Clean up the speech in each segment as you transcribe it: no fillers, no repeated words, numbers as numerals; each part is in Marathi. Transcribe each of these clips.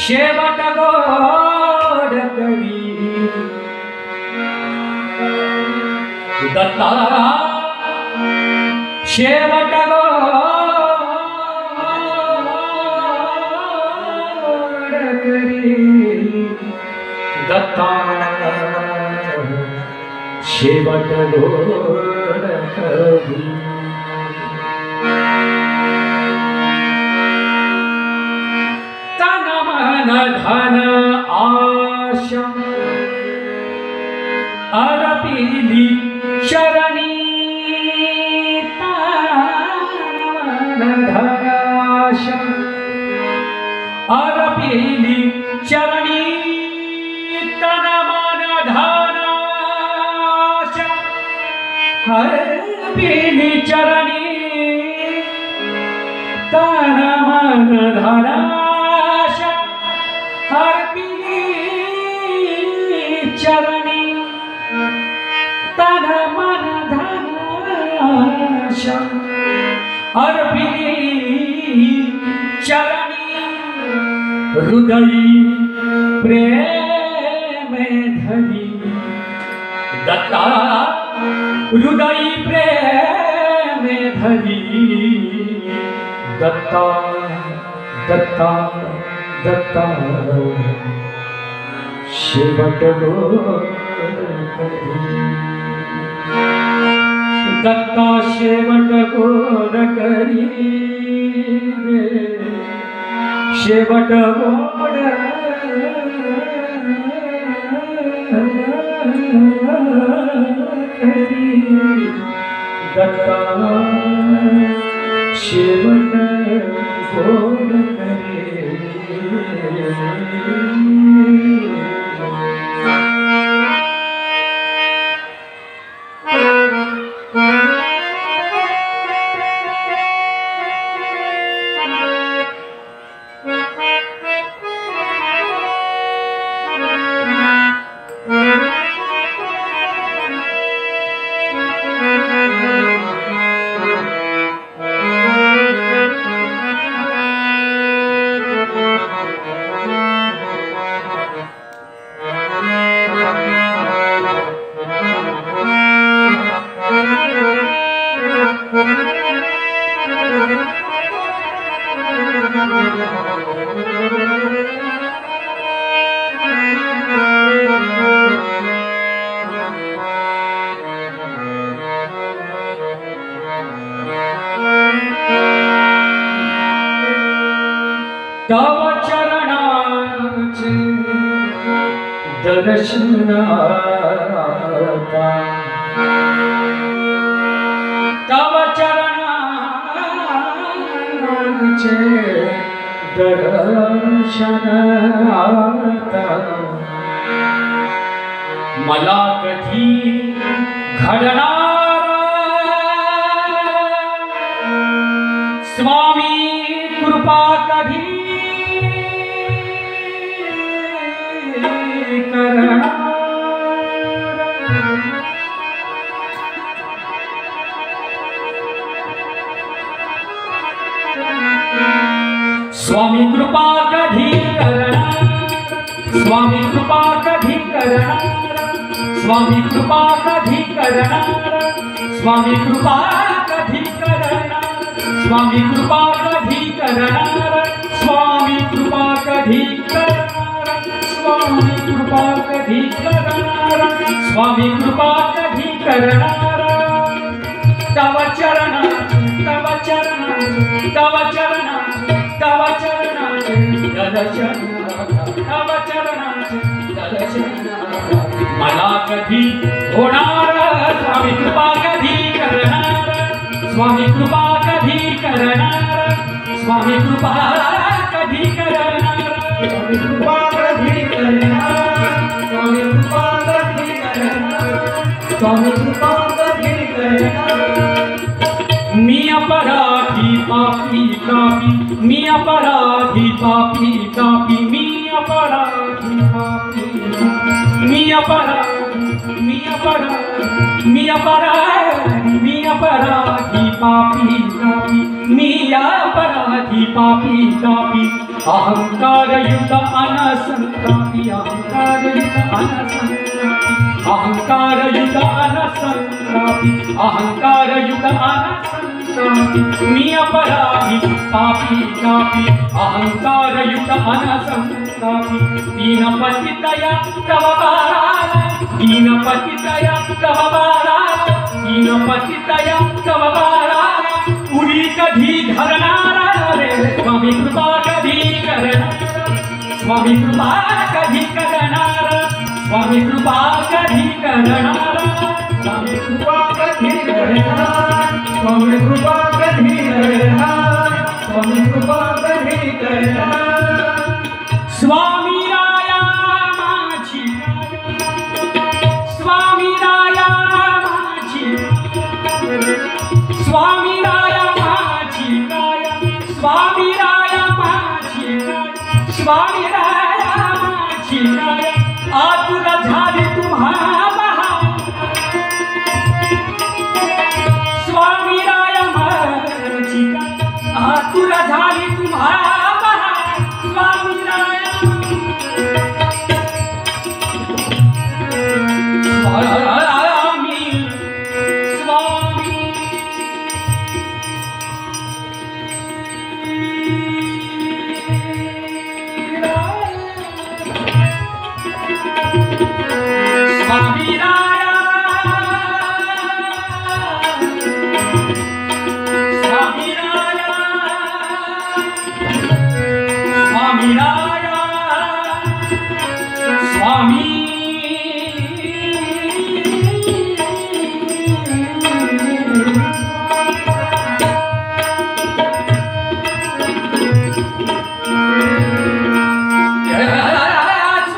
शेवट गोड करी दत्ता शेवट गोड करी दत्ता शेवट गोड करी धन आशा अर्पिली शरणी धन आशा अर्पिली शरणी तन मन धन आशा अर्पिली चरणी तन मन धन चरणी तन मन धन आशा अर्पिली चरणी हृदय प्रेम धरी दत्ता हृदय प्रेम धरी दत्ता दत्ता दत्ता शेवट गोड करी दत्ता शेवट गोड करी रे शेवट गोड करी दत्ता शेवट गोड करी तव चरणाचे दर्शन आता तव चरणाचे दर्शन आता मला कधी घडणार स्वामी कृपा कधी स्वामी कृपा कधी करणार स्वामी कृपा कधी करणार स्वामी कृपा कधी करणार स्वामी कृपा कधी करणार स्वामी कृपा कधी करणार स्वामी कृपा कधी करणार स्वामी कृपा कधी करणार स्वामी कृपा कधी करणार तव चरण तव चरण तव चरण तव चरणाचे दर्शन तव चरणाचे दर्शन मला कधी होणार स्वामी कृपा कधी करणार स्वामी कृपा कधी करणार स्वामी कृपा कधी करणार स्वामी कृपा कधी करणार स्वामी कृपा कधी करणार स्वामी कृपा कधी करणार मी अपराधी पापी तापी मी अपराधी पापी तापी मी अपराधी पापी मी अपराधी मी अपराधी मी अपराधी मी अपराधी पापी तापी मी अपराधी पापी तापी अहंकारयुक्त अनसंतापी अहंकारयुक्त अनसंतापी अहंकारयुक्त अनसंतापी अहंकारयुक्त अनसंतापी मी अपराधी पापी तापी अहंकारयुक्त अनसंतापी दीनपतितया तव बाळाला दीनपतितया तव बाळाला दीनपतितया तव बाळाला उरी कधी धरणारा रे स्वामी कृपा कधी करणार स्वामी कृपा कधी करणार स्वामी कृपा कधी करणार स्वामी कृपा कधी करणार स्वामी कृपा कधी करणार स्वामी कृपा कधी करणार स्वामी राया माझी स्वामी राया माझी स्वामी राया माझी स्वामी राया माझी स्वामी राया माझी आतुर झाली तुम्हा स्वामी राया माझी आतुर झाली तुम्हा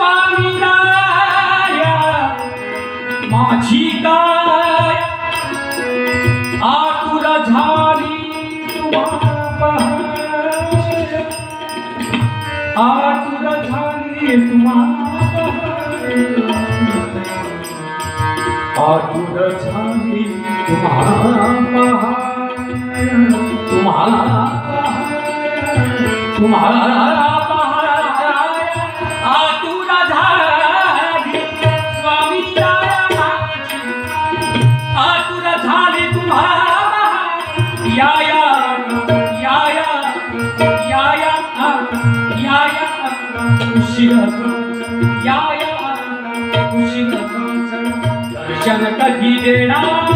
स्वामी राया माझी काय आतुर झाली तुम्हा आतुर झाली तुम्हा आतुर झाली तुम्हा तुम्हाला दर्शन कधी देणार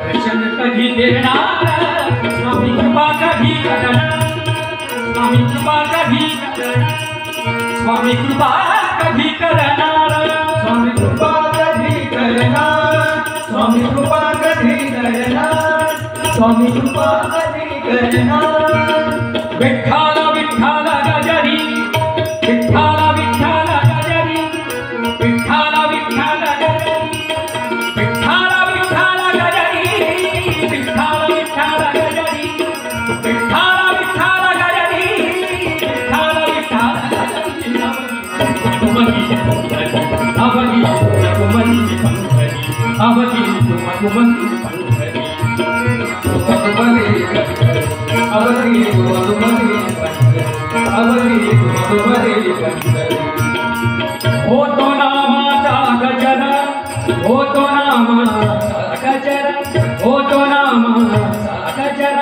दर्शन कधी देणार स्वामी कृपा कधी करणार स्वामी कृपा कधी करणार स्वामी कृपा कधी करणार स्वामी कृपा कधी करणार स्वामी कृपा कधी करणार स्वामी कृपा कधी करणार विठ्ठल विठ्ठल गजरी विठ्ठल विठ्ठल गजरी विठ्ठल विठ्ठल गजरी विठ्ठल विठ्ठल गजरी विठ्ठल विठ्ठल गजरी विठ्ठल विठ्ठल गजरी विठ्ठल विठ्ठल अवधी कुमरी पंखरी अवधी कुमरी पंखरी अवधी कुमरी होतो नामाचा गजर होतो नामाचा गजर होतो नामाचा गजर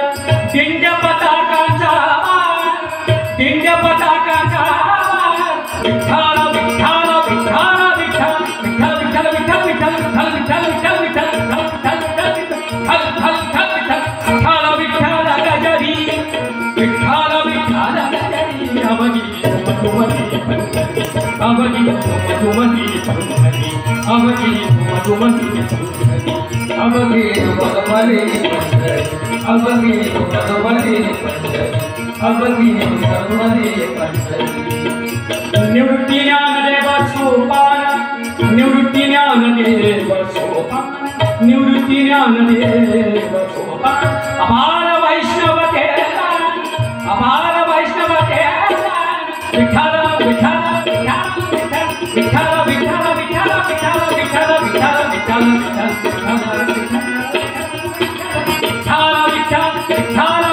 दिंड्या पताकाचा दिंड्या पताकाचा विठ्ठल विठ्ठल विठ्ठल विठ्ठल विठ्ठल विठ्ठल विठ्ठल विठ्ठल विठ्ठल विठ्ठल विठ्ठल गजरी विठ्ठल विठ्ठल गजरी अवधी कुमरी पंखरी अवधी कुमरी पंखरी अवधी कुमरी पंखरी अवधी कुमरी पंखरी अवधी कुमरी पंखरी अवधी कुमरी पंखरी निवृत्ती ज्ञानदेव सोपान निवृत्ती ज्ञानदेव सोपान निवृत्ती ज्ञानदेव सोपान अपार वैष्णव तेरा अपार वैष्णव तेरा विठ्ठल विठ्ठल विठ्ठल विठ्ठल विठ्ठल विठ्ठल विठ्ठल विठ्ठल विठ्ठल विठ्ठल विठ्ठल विठ्ठल विठ्ठल विठ्ठल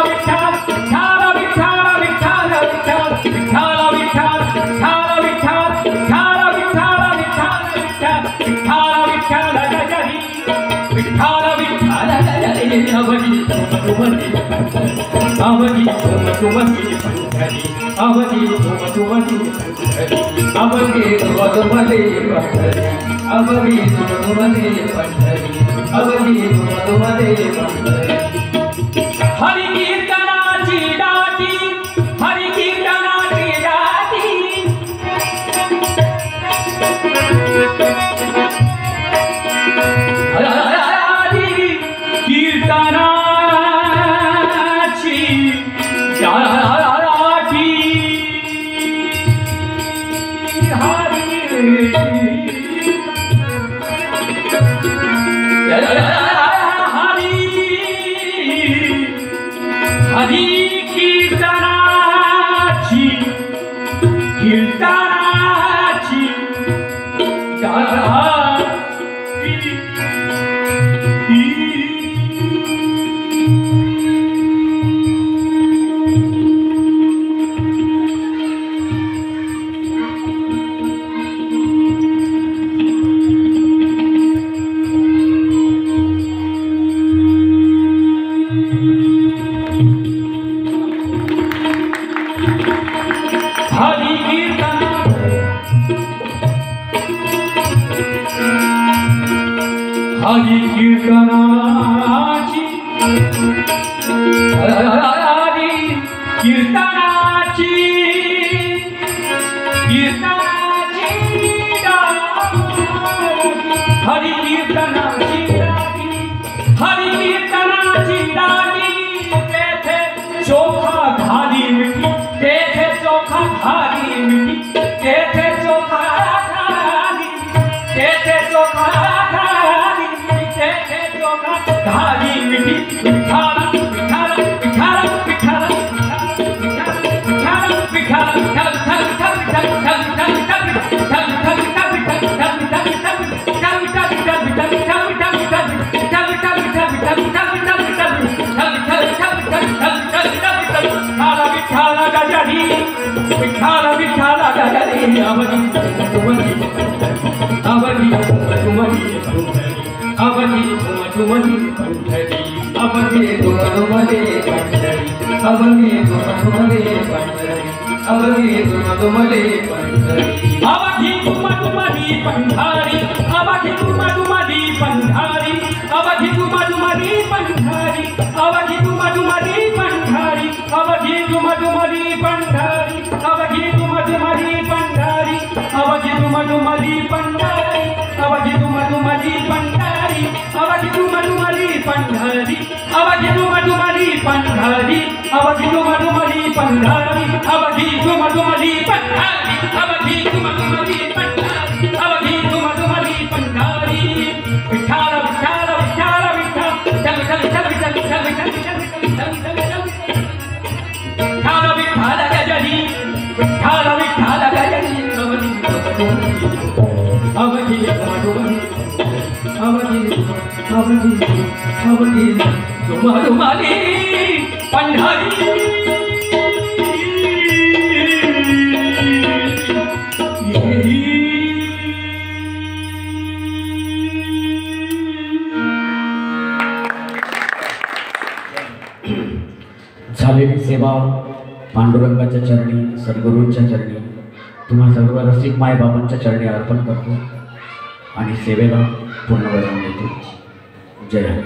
अवघी घुमघुमती पंढरी अवघी घुमघुमती पंढरी अवघी घुमघुमती पंढरी अवघी घुमघुमती पंढरी अवघी घुमघुमती पंढरी हरि कीर्तनाची दाटी हरि कीर्तनाची दाटी हरि कीर्तनाची दाटी हरि कीर्तनाची कीर्तनाची हरि कीर्तनाची हरि कीर्तनाची कीर्तनाची हरि कीर्तनाची हरि कीर्तनाची दाटी तेथे चोखा घाली मिठी तेथे चोखा घाली मिठी तेथे चोखा घाली तेथे चोखा घाली तेथे चोखा घाली मिठी विठाला विठाला विठाला विठाला विठाला विठाला गजारी विठाला विठाला गजारी अवघी घुमघुमती अवघी घुमघुमती अवघी घुमघुमती पंढरी अवघी घुमघुमती पंढरी अवघी घुमघुमती पंढरी अवघी घुमघुमती पंढरी अवघी घुमघुमती पंढरी अवघी घुमघुमती पंढरी अवघी घुमघुमती पंढरी अवघी घुमघुमती पंढरी अवघी घुमघुमती पंढरी अवघी घुमघुमती पंढरी अवघी घुमघुमती पंढरी अवघी घुमघुमती पंढरी अवघी घुमघुमती पंढरी अवघी घुमघुमती पंढरी अवघी घुमघुमती पंढरी अवघी घुमघुमती पंढरी अवघी घुमघुमती पंढरी अवघी घुमघुमती पंढरी विठाला विठाला विठाला विठा चल चल चल चल चल चल चल चल चल विठाला विठाला गजारी विठाला विठाला गजारी अवघी घुमघुमती अवघी अवघी अवघी घुमघुमती पंढरी झालेली सेवा पांडुरंगाच्या चरणी सद्गुरूंच्या चरणी तुम्हा सर्व रसिक मायबाबांच्या चरणी अर्पण करतो आणि सेवेला पूर्ण विराम देतो. जय हरी.